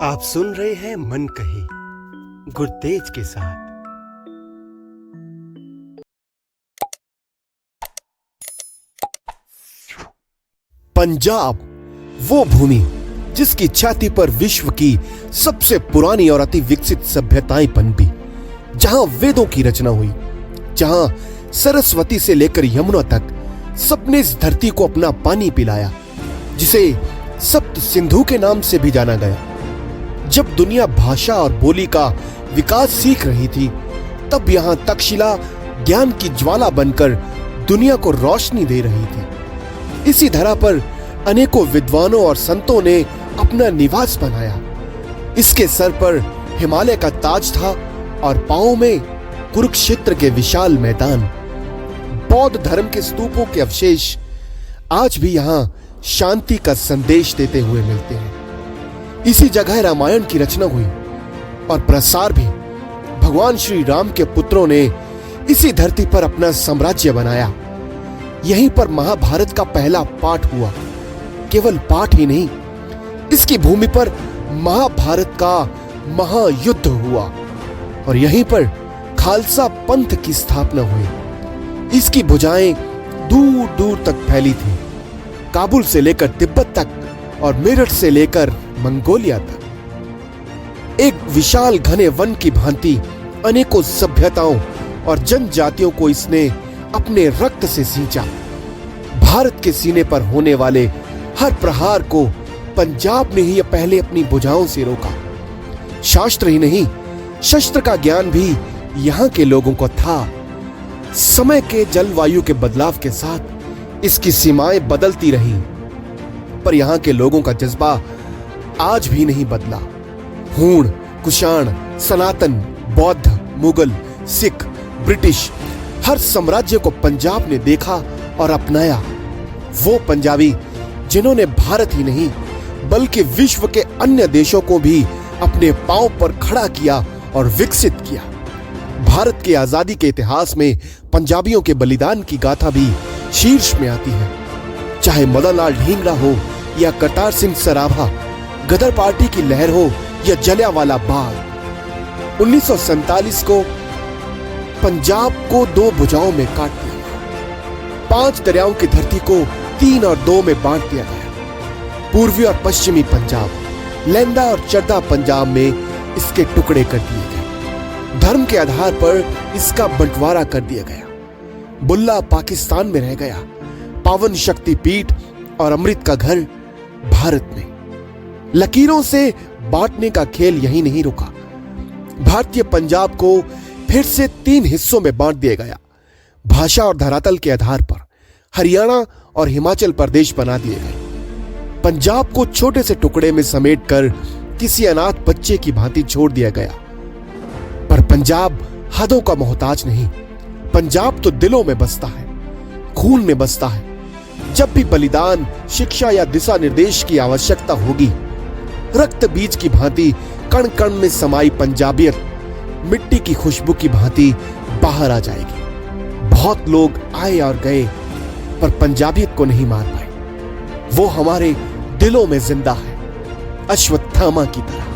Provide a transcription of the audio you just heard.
आप सुन रहे हैं मन कही गुरतेज के साथ। पंजाब, वो भूमि जिसकी छाती पर विश्व की सबसे पुरानी और अति विकसित सभ्यताएं पनपी, जहां वेदों की रचना हुई, जहां सरस्वती से लेकर यमुना तक सबने इस धरती को अपना पानी पिलाया, जिसे सप्त सिंधु के नाम से भी जाना गया। जब दुनिया भाषा और बोली का विकास सीख रही थी, तब यहां तक्षशिला ज्ञान की ज्वाला बनकर दुनिया को रोशनी दे रही थी। इसी धरा पर अनेकों विद्वानों और संतों ने अपना निवास बनाया। इसके सर पर हिमालय का ताज था और पांवों में कुरुक्षेत्र के विशाल मैदान। बौद्ध धर्म के स्तूपों के अवशेष आज भी यहां शांति का संदेश देते हुए मिलते हैं। इसी जगह रामायण की रचना हुई और प्रसार भी भगवान श्री राम के पुत्रों ने इसी धरती पर अपना साम्राज्य बनाया। यहीं पर महाभारत का पहला पाठ हुआ। केवल पाठ ही नहीं, इसकी भूमि पर महाभारत का महायुद्ध हुआ और यहीं पर खालसा पंथ की स्थापना हुई। इसकी भुजाएं दूर दूर तक फैली थी, काबुल से लेकर तिब्बत तक और मेरठ से लेकर मंगोलिया तक। एक विशाल घने वन की भांति अनेकों सभ्यताओं और जनजातियों को इसने अपने रक्त से सींचा। भारत के सीने पर होने वाले हर प्रहार को पंजाब ने ही पहले अपनी भुजाओं से रोका। शास्त्र ही नहीं, शस्त्र का ज्ञान भी यहाँ के लोगों को था। समय के जलवायु के बदलाव के साथ इसकी सीमाएं बदलती रहीं, पर यहाँ के लोगों का जज्बा आज भी नहीं बदला। हूण, कुषाण, सनातन, बौद्ध, मुगल, सिख, ब्रिटिश, हर साम्राज्य को पंजाब ने देखा और अपनाया। वो पंजाबी जिन्होंने भारत ही नहीं बल्कि विश्व के अन्य देशों को भी अपने पांव पर खड़ा किया और विकसित किया। भारत के आजादी के इतिहास में पंजाबियों के बलिदान की गाथा भी शीर्ष में आती है। चाहे मदन लाल ढींगरा हो या करतार सिंह सराभा, गदर पार्टी की लहर हो या जलियांवाला बाग, 1947 को पंजाब को दो भुजाओं में काट दिया गया। 5 दरियाओं की धरती को 3 और 2 में बांट दिया गया। पूर्वी और पश्चिमी पंजाब, लैंदा और चड्ढा पंजाब में इसके टुकड़े कर दिए गए। धर्म के आधार पर इसका बंटवारा कर दिया गया। बुल्ला पाकिस्तान में रह गया। पावन शक्ति पीठ और अमृत का घर भारत में। लकीरों से बांटने का खेल यही नहीं रुका। भारतीय पंजाब को फिर से 3 हिस्सों में बांट दिया गया। भाषा और धरातल के आधार पर हरियाणा और हिमाचल प्रदेश बना दिए गए। पंजाब को छोटे से टुकड़े में समेटकर किसी अनाथ बच्चे की भांति छोड़ दिया गया। पर पंजाब हदों का मोहताज नहीं। पंजाब तो दिलों में बसता है, खून में बसता है। जब भी बलिदान, शिक्षा या दिशा निर्देश की आवश्यकता होगी, रक्त बीज की भांति कण कण में समाई पंजाबियत मिट्टी की खुशबू की भांति बाहर आ जाएगी। बहुत लोग आए और गए, पर पंजाबियत को नहीं मार पाए। वो हमारे दिलों में जिंदा है, अश्वत्थामा की तरह।